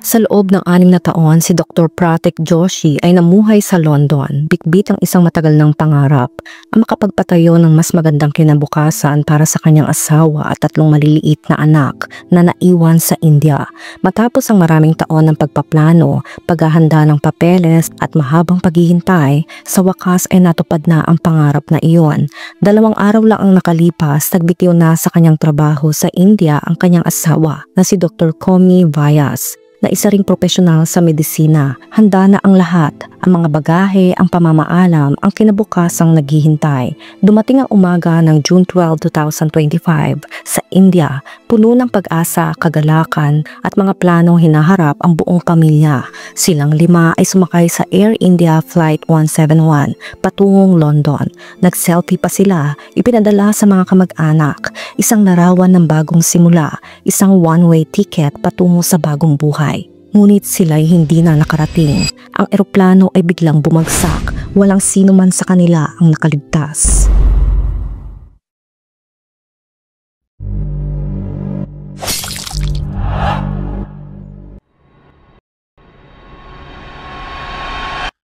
Sa loob ng 6 na taon, si Dr. Pratik Joshi ay namuhay sa London, bitbit ang isang matagal ng pangarap, ang makapagpatayo ng mas magandang kinabukasan para sa kanyang asawa at 3 maliliit na anak na naiwan sa India. Matapos ang maraming taon ng pagpaplano, paghahanda ng papeles at mahabang paghihintay, sa wakas ay natupad na ang pangarap na iyon. 2 araw lang ang nakalipas, nagbitiw na sa kanyang trabaho sa India ang kanyang asawa na si Dr. Komi Vyas, na isa ring profesional sa medisina. Handa na ang lahat, ang mga bagahe, ang pamamaalam, ang kinabukasang naghihintay. Dumating ang umaga ng June 12, 2025 sa India, puno ng pag-asa, kagalakan at mga planong hinaharap ang buong pamilya. Silang 5 ay sumakay sa Air India Flight 171 patungong London. Nag-selfie pa sila, ipinadala sa mga kamag-anak, isang larawan ng bagong simula, isang one-way ticket patungo sa bagong buhay. Ngunit sila'y hindi na nakarating. Ang eroplano ay biglang bumagsak. Walang sino man sa kanila ang nakaligtas.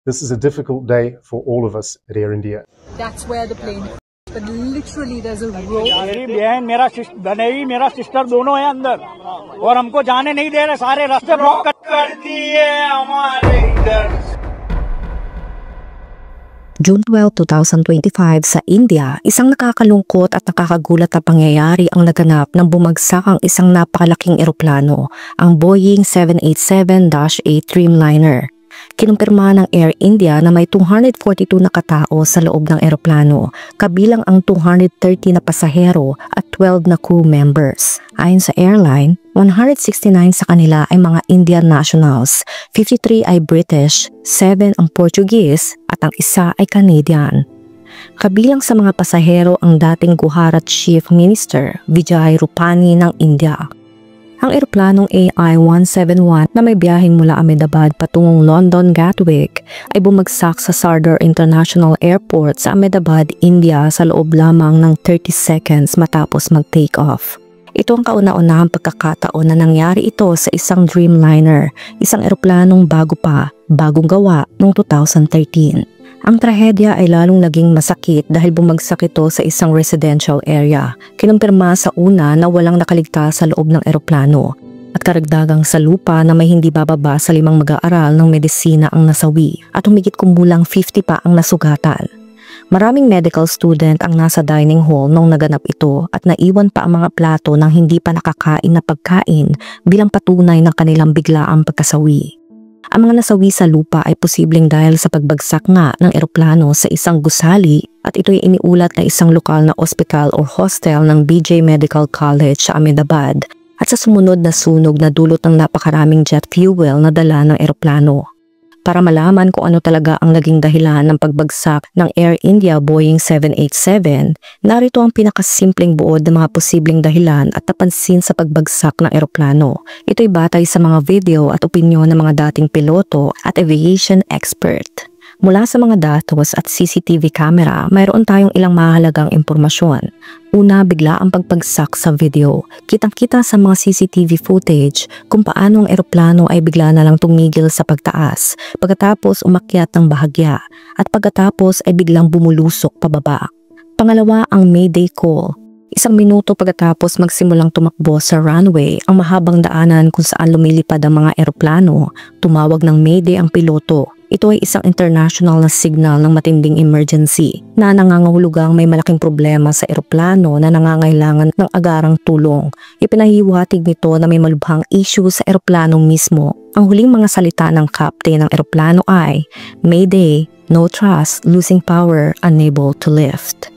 This is a difficult day for all of us at Air India. That's where the plane, but literally there's a row. मेरी बहन मेरा सिस्टर दोनों है अंदर और हमको जाने नहीं दे रहे, सारे रास्ते ब्लॉक कर दिए हमारे इधर। June 12, 2025 sa India, isang nakakalungkot at nakakagulat na pangyayari ang naganap nang bumagsak ang isang napakalaking eroplano, ang Boeing 787-8 Dreamliner. Kinumpirma ng Air India na may 242 na katao sa loob ng eroplano, kabilang ang 230 na pasahero at 12 na crew members. Ayon sa airline, 169 sa kanila ay mga Indian nationals, 53 ay British, 7 ang Portuguese at ang isa ay Canadian. Kabilang sa mga pasahero ang dating Gujarat Chief Minister Vijay Rupani ng India. Ang eroplanong AI-171 na may biyaheng mula Ahmedabad patungong London Gatwick ay bumagsak sa Sardar International Airport sa Ahmedabad, India sa loob lamang ng 30 seconds matapos mag-take off. Ito ang kauna-unahang pagkakataon na nangyari ito sa isang Dreamliner, isang eroplanong bagong gawa noong 2013. Ang trahedya ay lalong naging masakit dahil bumagsak ito sa isang residential area. Kinumpirma sa una na walang nakaligtas sa loob ng eroplano at karagdagang sa lupa na may hindi bababa sa 5 mag-aaral ng medisina ang nasawi at humigit kumulang 50 pa ang nasugatan. Maraming medical student ang nasa dining hall nung naganap ito at naiwan pa ang mga plato ng hindi pa nakakain na pagkain bilang patunay ng kanilang biglaang pagkasawi. Ang mga nasawi sa lupa ay posibleng dahil sa pagbagsak nga ng eroplano sa isang gusali at ito'y iniulat na isang lokal na ospital o hostel ng BJ Medical College sa Ahmedabad at sa sumunod na sunog na dulot ng napakaraming jet fuel na dala ng eroplano. Para malaman kung ano talaga ang naging dahilan ng pagbagsak ng Air India Boeing 787, narito ang pinakasimpleng buod ng mga posibleng dahilan at napansin sa pagbagsak ng eroplano. Ito'y batay sa mga video at opinyon ng mga dating piloto at aviation expert. Mula sa mga datos at CCTV camera, mayroon tayong ilang mahalagang impormasyon. Una, bigla ang pagbagsak sa video. Kitang-kita sa mga CCTV footage kung paano ang eroplano ay bigla na lang tumigil sa pagtaas, pagkatapos umakyat ng bahagya, at pagkatapos ay biglang bumulusok pababa. Pangalawa, ang Mayday call. 1 minuto pagkatapos magsimulang tumakbo sa runway ang mahabang daanan kung saan lumilipad ang mga eroplano, tumawag ng Mayday ang piloto. Ito ay isang international na signal ng matinding emergency na nangangahulugang may malaking problema sa eroplano na nangangailangan ng agarang tulong. Ipinahiwatig nito na may malubhang issue sa eroplano mismo. Ang huling mga salita ng captain ng eroplano ay, "Mayday, no thrust, losing power, unable to lift."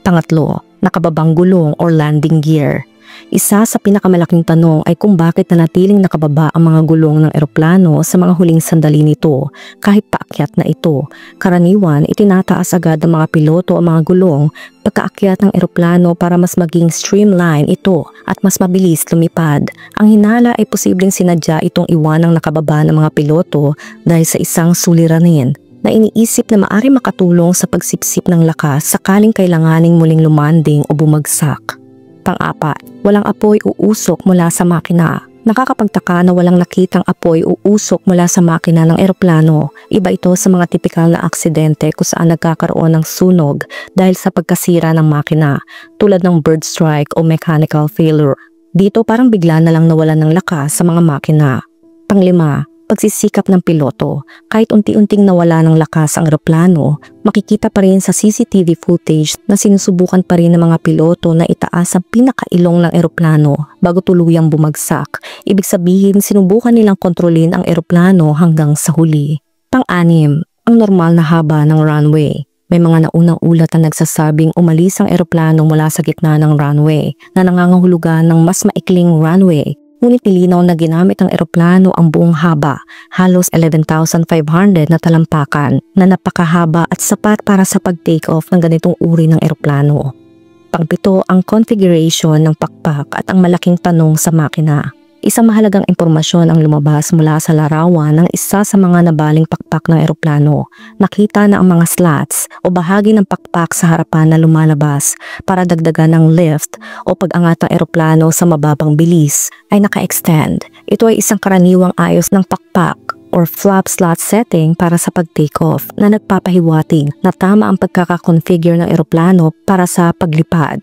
Pangatlo, nakababang gulong or landing gear. Isa sa pinakamalaking tanong ay kung bakit nanatiling nakababa ang mga gulong ng eroplano sa mga huling sandali nito kahit paakyat na ito. Karaniwan, itinataas agad ng mga piloto ang mga gulong pagkaakyat ng eroplano para mas maging streamline ito at mas mabilis lumipad. Ang hinala ay posibleng sinadya itong iwanang nakababa ng mga piloto dahil sa isang suliranin na iniisip na maari makatulong sa pagsipsip ng lakas sakaling kailanganing muling lumanding o bumagsak. Pang-apat, walang apoy o usok mula sa makina. Nakakapagtaka na walang nakitang apoy o usok mula sa makina ng eroplano. Iba ito sa mga tipikal na aksidente kung saan nagkakaroon ng sunog dahil sa pagkasira ng makina, tulad ng bird strike o mechanical failure. Dito parang bigla na lang nawalan ng lakas sa mga makina. Panglima, pagsisikap ng piloto. Kahit unti-unting nawala ng lakas ang eroplano, makikita pa rin sa CCTV footage na sinusubukan pa rin ng mga piloto na itaas ang pinakailong ng eroplano bago tuluyang bumagsak. Ibig sabihin, sinubukan nilang kontrolin ang eroplano hanggang sa huli. Pang-anim, ang normal na haba ng runway. May mga naunang ulat na nagsasabing umalis ang eroplano mula sa gitna ng runway na nangangahulugan ng mas maikling runway. Ngunit nilinaw na ginamit ng eroplano ang buong haba, halos 11,500 na talampakan na napakahaba at sapat para sa pag-take off ng ganitong uri ng eroplano. Pang-pito, ang configuration ng pakpak at ang malaking tanong sa makina. Isang mahalagang impormasyon ang lumabas mula sa larawan ng isa sa mga nabaling pakpak ng eroplano. Nakita na ang mga slats o bahagi ng pakpak sa harapan na lumalabas para dagdagan ng lift o pag-angat ng eroplano sa mababang bilis ay naka-extend. Ito ay isang karaniwang ayos ng pakpak or flap slot setting para sa pag-take off na nagpapahiwatig na tama ang pagkakakonfigure ng eroplano para sa paglipad.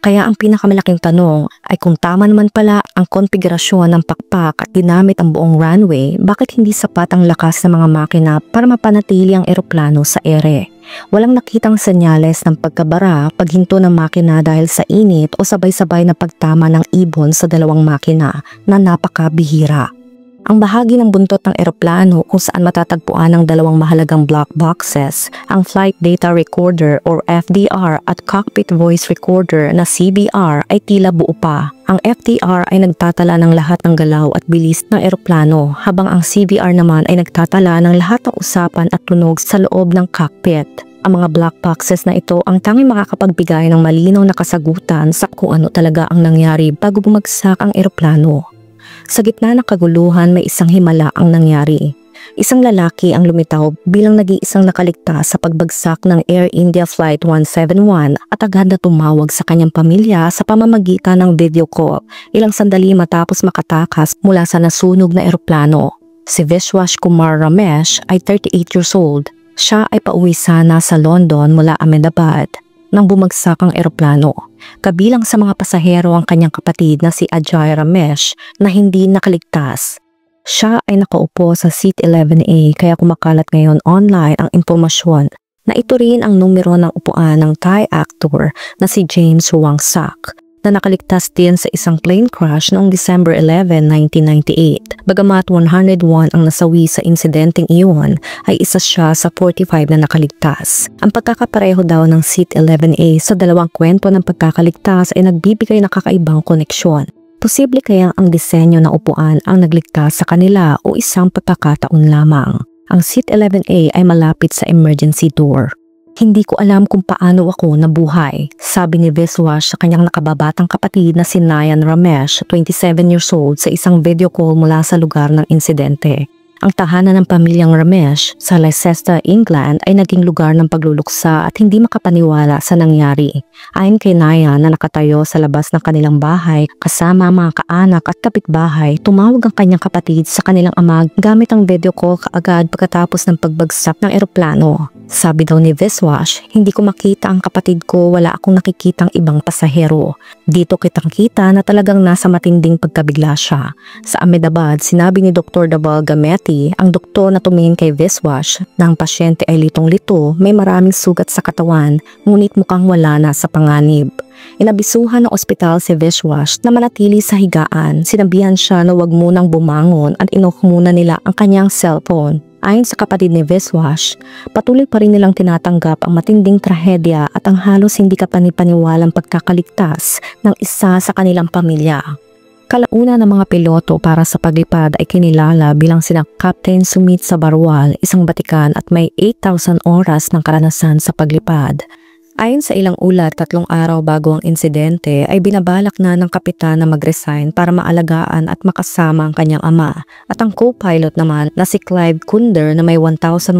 Kaya ang pinakamalaking tanong ay kung tama naman pala ang konfigurasyon ng pakpak at ginamit ang buong runway, bakit hindi sapat ang lakas ng mga makina para mapanatili ang eroplano sa ere? Walang nakitang senyales ng pagkabara, paghinto ng makina dahil sa init o sabay-sabay na pagtama ng ibon sa dalawang makina na napakabihira. Ang bahagi ng buntot ng eroplano kung saan matatagpuan ang dalawang mahalagang black boxes, ang Flight Data Recorder or FDR at Cockpit Voice Recorder na CVR ay tila buo pa. Ang FDR ay nagtatala ng lahat ng galaw at bilis ng eroplano, habang ang CVR naman ay nagtatala ng lahat ng usapan at tunog sa loob ng cockpit. Ang mga black boxes na ito ang tanging makakapagbigay ng malinaw na kasagutan sa kung ano talaga ang nangyari bago bumagsak ang eroplano. Sa gitna ng kaguluhan, may isang himala ang nangyari. Isang lalaki ang lumitaw bilang nag-iisang nakaligtas sa pagbagsak ng Air India Flight 171 at agad na tumawag sa kanyang pamilya sa pamamagitan ng video call ilang sandali matapos makatakas mula sa nasunog na eroplano. Si Vishwash Kumar Ramesh ay 38 years old. Siya ay pauwi sana sa London mula Ahmedabad nang bumagsak ang eroplano. Kabilang sa mga pasahero ang kanyang kapatid na si Ajay Ramesh na hindi nakaligtas. Siya ay nakaupo sa seat 11A kaya kumakalat ngayon online ang impormasyon na ito rin ang numero ng upuan ng Thai actor na si James Wangsak na nakaligtas din sa isang plane crash noong December 11, 1998. Bagamat 101 ang nasawi sa insidenteng iyon, ay isa siya sa 45 na nakaligtas. Ang pagkakapareho daw ng seat 11A sa dalawang kwento ng pagkakaligtas ay nagbibigay ng kakaibang koneksyon. Posible kaya ang disenyo ng upuan ang nagligtas sa kanila o isang pagkakataon lamang. Ang seat 11A ay malapit sa emergency door. Hindi ko alam kung paano ako nabuhay, sabi ni Vishwash sa kanyang nakababatang kapatid na si Nayan Ramesh, 27 years old, sa isang video call mula sa lugar ng insidente. Ang tahanan ng pamilyang Ramesh sa Leicester, England ay naging lugar ng pagluluksa at hindi makapaniwala sa nangyari. Ayon kay Naya na nakatayo sa labas ng kanilang bahay kasama ang mga kaanak at kapitbahay, tumawag ang kanyang kapatid sa kanilang ama gamit ang video call kaagad pagkatapos ng pagbagsak ng eroplano. Sabi daw ni Vishwash, hindi ko makita ang kapatid ko, wala akong nakikitang ibang pasahero. Dito kitang kita na talagang nasa matinding pagkabigla siya. Sa Ahmedabad, sinabi ni Dr. Dabal Gameti, ang doktor na tumingin kay Vishwash, na ang pasyente ay litong-lito, may maraming sugat sa katawan, ngunit mukhang wala na sa panganib. Inabisuhan ng ospital si Vishwash na manatili sa higaan. Sinabihan siya na wag munang bumangon at inoff muna nila ang kanyang cellphone. Ayon sa kapatid ni Vishwash, patuloy pa rin nilang tinatanggap ang matinding trahedya at ang halos hindi kapanipaniwalang pagkakaligtas ng isa sa kanilang pamilya. Kalauna ng mga piloto para sa paglipad ay kinilala bilang sina Captain Sumit Sabarwal, isang batikan at may 8,000 oras ng karanasan sa paglipad. Ayon sa ilang ulat, 3 araw bago ang insidente ay binabalak na ng kapitan na mag-resign para maalagaan at makasama ang kanyang ama. At ang co-pilot naman na si Clive Kunder na may 1,100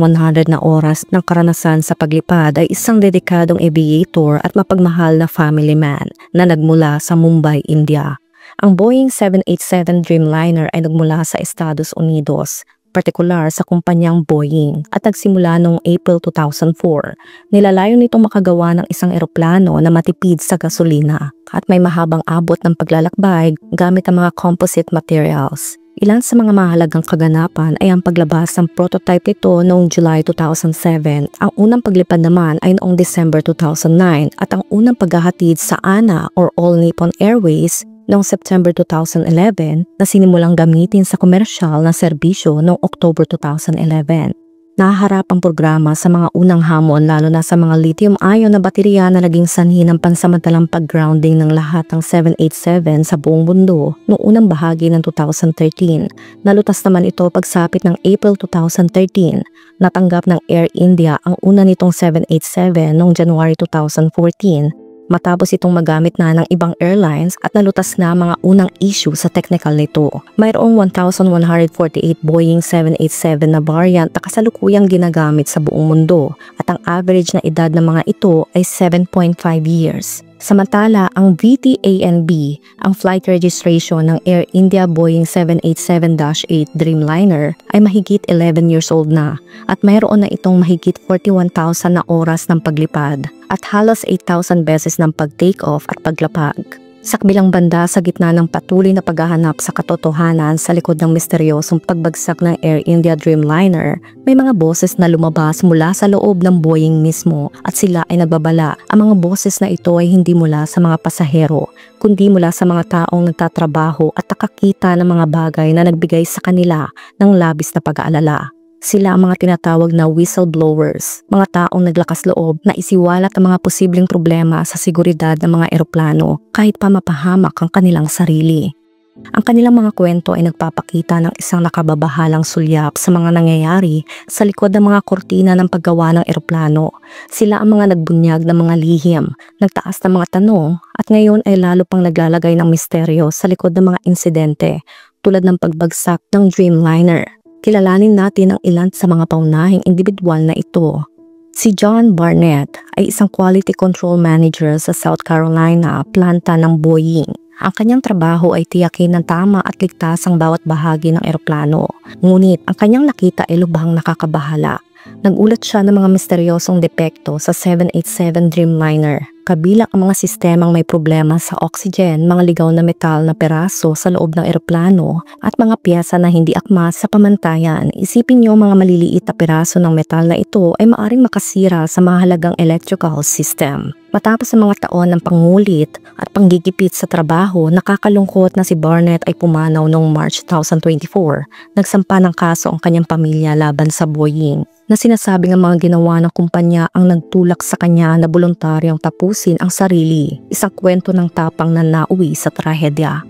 na oras ng karanasan sa paglipad ay isang dedikadong aviator at mapagmahal na family man na nagmula sa Mumbai, India. Ang Boeing 787 Dreamliner ay nagmula sa Estados Unidos, partikular sa kumpanyang Boeing, at nagsimula noong April 2004. Nilalayo nitong makagawa ng isang eroplano na matipid sa gasolina at may mahabang abot ng paglalakbay gamit ang mga composite materials. Ilan sa mga mahalagang kaganapan ay ang paglabas ng prototype nito noong July 2007, ang unang paglipad naman ay noong December 2009 at ang unang paghahatid sa ANA or All Nippon Airways noong September 2011 na sinimulang gamitin sa komersyal na serbisyo noong October 2011. Nahaharap ang programa sa mga unang hamon lalo na sa mga lithium-ion na baterya na naging sanhi ng pansamantalang pag-grounding ng lahat ng 787 sa buong mundo noong unang bahagi ng 2013. Nalutas naman ito pagsapit ng April 2013. Natanggap ng Air India ang una nitong 787 noong January 2014. Matapos itong magamit na ng ibang airlines at nalutas na mga unang issue sa technical nito. Mayroong 1,148 Boeing 787 na variant na kasalukuyang ginagamit sa buong mundo at ang average na edad ng mga ito ay 7.5 years. Samantala, ang VTANB, ang flight registration ng Air India Boeing 787-8 Dreamliner ay mahigit 11 years old na at mayroon na itong mahigit 41,000 na oras ng paglipad at halos 8,000 beses ng pag-take off at paglapag. Sa kabilang banda, sa gitna ng patuloy na paghahanap sa katotohanan sa likod ng misteryosong pagbagsak ng Air India Dreamliner, may mga boses na lumabas mula sa loob ng Boeing mismo at sila ay nagbabala. Ang mga boses na ito ay hindi mula sa mga pasahero, kundi mula sa mga taong nagtatrabaho at nakakita ng mga bagay na nagbigay sa kanila ng labis na pag-aalala. Sila ang mga tinatawag na whistleblowers, mga taong naglakas loob na isiwalat ang mga posibleng problema sa seguridad ng mga eroplano kahit pa mapahamak ang kanilang sarili. Ang kanilang mga kwento ay nagpapakita ng isang nakababahalang sulyap sa mga nangyayari sa likod ng mga kortina ng paggawa ng eroplano. Sila ang mga nagbunyag ng mga lihim, nagtaas ng mga tanong at ngayon ay lalo pang naglalagay ng misteryo sa likod ng mga insidente tulad ng pagbagsak ng Dreamliner. Kilalanin natin ang ilan sa mga paunahing individual na ito. Si John Barnett ay isang quality control manager sa South Carolina, planta ng Boeing. Ang kanyang trabaho ay tiyakin ng tama at ligtas ang bawat bahagi ng eroplano. Ngunit ang kanyang nakita ay lubhang nakakabahala. Nagulat siya ng mga misteryosong depekto sa 787 Dreamliner. Kabilang ang mga sistemang may problema sa oxygen, mga ligaw na metal na peraso sa loob ng eroplano at mga piyesa na hindi akma sa pamantayan. Isipin niyo mga maliliit na peraso ng metal na ito ay maaring makasira sa mahalagang electrical system. Matapos ang mga taon ng pangulit at panggigipit sa trabaho, nakakalungkot na si Barnett ay pumanaw noong March 2024. Nagsampa ng kaso ang kanyang pamilya laban sa Boeing na sinasabing ang mga ginawa ng kumpanya ang nagtulak sa kanya na voluntaryong tapusin ang sarili. Isang kwento ng tapang na nauwi sa trahedya.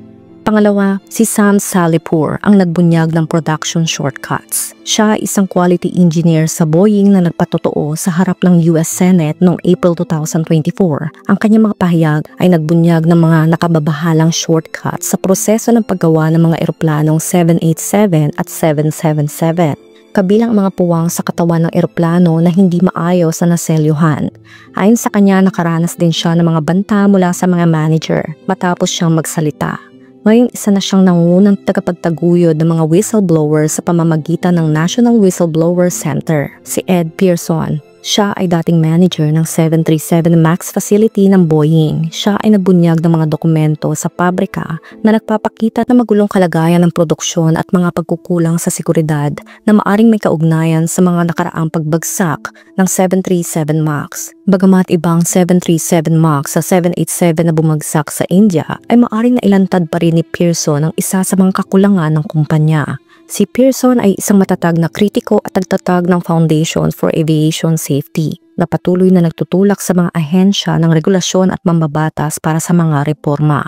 Pangalawa, si Sam Salipur ang nagbunyag ng production shortcuts. Siya ay isang quality engineer sa Boeing na nagpatotoo sa harap ng US Senate noong April 2024. Ang kanyang mga pahayag ay nagbunyag ng mga nakababahalang shortcuts sa proseso ng paggawa ng mga eroplanong 787 at 777. Kabilang ang mga puwang sa katawan ng eroplano na hindi maayos na naselyuhan. Ayon sa kanya, nakaranas din siya ng mga banta mula sa mga manager matapos siyang magsalita. Ngayon isa na siyang nangungunang tagapagtaguyod ng mga whistleblowers sa pamamagitan ng National Whistleblower Center, si Ed Pearson. Siya ay dating manager ng 737 MAX facility ng Boeing. Siya ay nagbunyag ng mga dokumento sa pabrika na nagpapakita ng magulong kalagayan ng produksyon at mga pagkukulang sa seguridad na maaring may kaugnayan sa mga nakaraang pagbagsak ng 737 MAX. Bagamat ibang 737 MAX sa 787 na bumagsak sa India, ay maaring nailantad pa rin ni Pearson ang isa sa mga kakulangan ng kumpanya. Si Pearson ay isang matatag na kritiko at nagtatag ng Foundation for Aviation Safety na patuloy na nagtutulak sa mga ahensya ng regulasyon at mambabatas para sa mga reforma.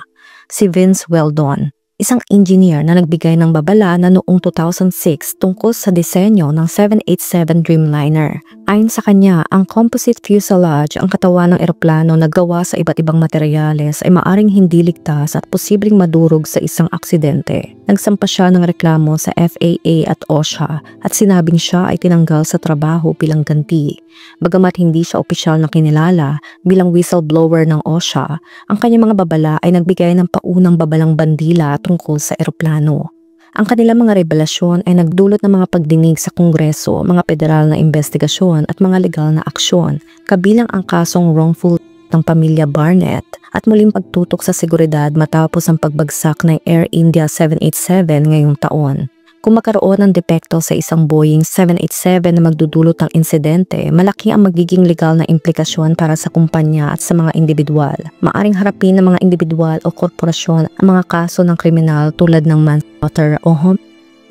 Si Vince Weldon, isang engineer na nagbigay ng babala na noong 2006 tungkol sa disenyo ng 787 Dreamliner. Ayon sa kanya, ang composite fuselage, ang katawan ng eroplano na gawa sa iba't ibang materyales ay maaring hindi ligtas at posibleng madurog sa isang aksidente. Nagsampa siya ng reklamo sa FAA at OSHA at sinabing siya ay tinanggal sa trabaho bilang ganti. Bagamat hindi siya opisyal na kinilala bilang whistleblower ng OSHA, ang kanyang mga babala ay nagbigay ng paunang babalang bandila tungkol sa eroplano. Ang kanilang mga revelasyon ay nagdulot ng mga pagdinig sa Kongreso, mga federal na investigasyon at mga legal na aksyon, kabilang ang kasong wrongful ng pamilya Barnett at muling pagtutok sa seguridad matapos ang pagbagsak ng Air India 787 ngayong taon. Kung magkaroon ng depekto sa isang Boeing 787 na magdudulot ng insidente, malaki ang magiging legal na implikasyon para sa kumpanya at sa mga individual. Maaring harapin ng mga individual o korporasyon ang mga kaso ng kriminal tulad ng manslaughter o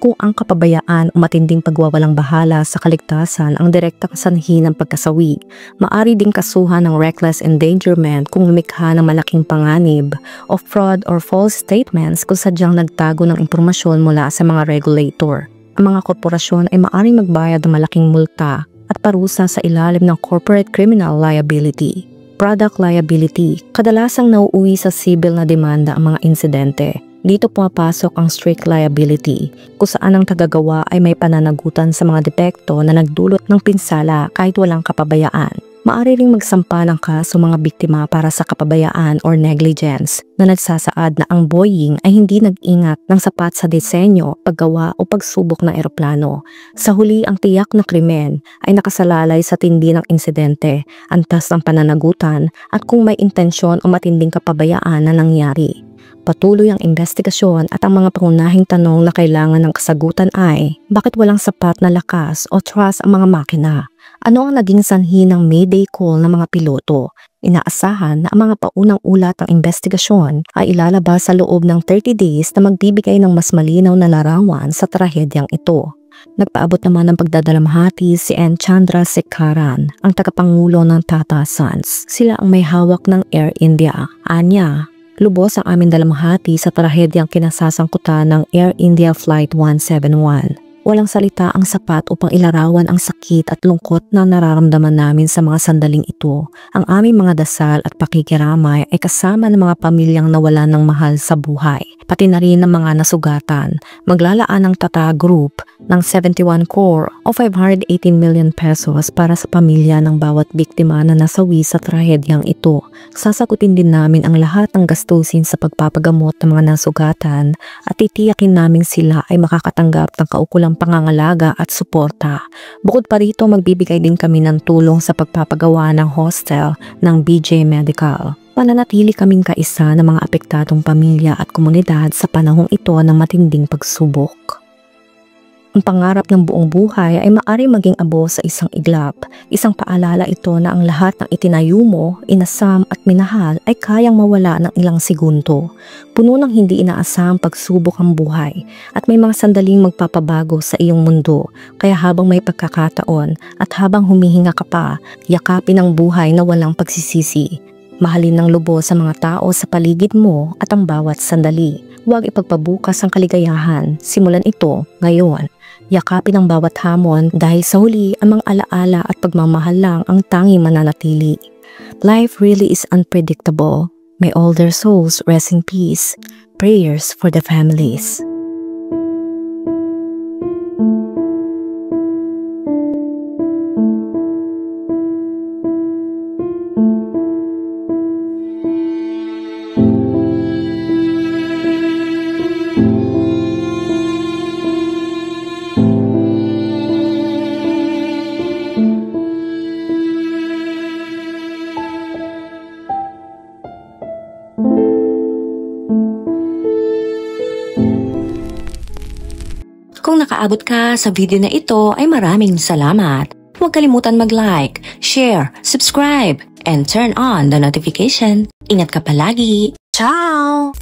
kung ang kapabayaan o matinding pagwawalang bahala sa kaligtasan ang direkta kasanhi ng pagkasawi. Maari ding kasuhan ng reckless endangerment kung lumikha ng malaking panganib o fraud or false statements kung sadyang nagtago ng impormasyon mula sa mga regulator. Ang mga korporasyon ay maaring magbayad ng malaking multa at parusa sa ilalim ng corporate criminal liability. Product liability, kadalasang nauuwi sa civil na demanda ang mga insidente. Dito pumapasok ang strict liability, kung saan ang tagagawa ay may pananagutan sa mga depekto na nagdulot ng pinsala kahit walang kapabayaan. Maaari ring magsampa ng kaso mga biktima para sa kapabayaan or negligence na nagsasaad na ang Boeing ay hindi nag-ingat ng sapat sa disenyo, paggawa o pagsubok ng eroplano. Sa huli, ang tiyak na krimen ay nakasalalay sa tindi ng insidente, antas ng pananagutan at kung may intensyon o matinding kapabayaan na nangyari. Patuloy ang investigasyon at ang mga pangunahing tanong na kailangan ng kasagutan ay, bakit walang sapat na lakas o trust ang mga makina? Ano ang naging sanhi ng Mayday call ng mga piloto? Inaasahan na ang mga paunang ulat ng investigasyon ay ilalabas sa loob ng 30 days na magbibigay ng mas malinaw na larawan sa trahedyang ito. Nagpaabot naman ng pagdadalamhati si N. Chandrasekaran, ang tagapangulo ng Tata Sons. Sila ang may hawak ng Air India. Anya, lubos ang aming dalamhati sa trahedyang kinasasangkutan ng Air India Flight 171. Walang salita ang sapat upang ilarawan ang sakit at lungkot na nararamdaman namin sa mga sandaling ito. Ang aming mga dasal at pakikiramay ay kasama ng mga pamilyang nawalan ng mahal sa buhay, pati na rin ng mga nasugatan. Maglalaan ng Tata Group ng 71 crore o 518 million pesos para sa pamilya ng bawat biktima na nasawi sa trahedyang ito. Sasagutin din namin ang lahat ng gastusin sa pagpapagamot ng mga nasugatan at titiyakin namin sila ay makakatanggap ng kaukulang pangangalaga at suporta. Bukod pa rito, magbibigay din kami ng tulong sa pagpapagawa ng hostel ng BJ Medical. Mananatili kaming kaisa ng mga apektadong pamilya at komunidad sa panahong ito ng matinding pagsubok. Ang pangarap ng buong buhay ay maaaring maging abo sa isang iglap. Isang paalala ito na ang lahat ng itinayo mo, inasam at minahal ay kayang mawala ng ilang segundo. Puno ng hindi inaasahang pagsubok ang buhay at may mga sandaling magpapabago sa iyong mundo. Kaya habang may pagkakataon at habang humihinga ka pa, yakapin ang buhay na walang pagsisisi. Mahalin ng lubos sa mga tao sa paligid mo at ang bawat sandali. Huwag ipagpabukas ang kaligayahan. Simulan ito ngayon. Yakapin ang bawat hamon dahil sa huli ang mga alaala at pagmamahal lang ang tanging mananatili. Life really is unpredictable. May all their souls rest in peace. Prayers for the families. Kung nakaabot ka sa video na ito ay maraming salamat. Huwag kalimutan mag-like, share, subscribe, and turn on the notification. Ingat ka palagi. Ciao!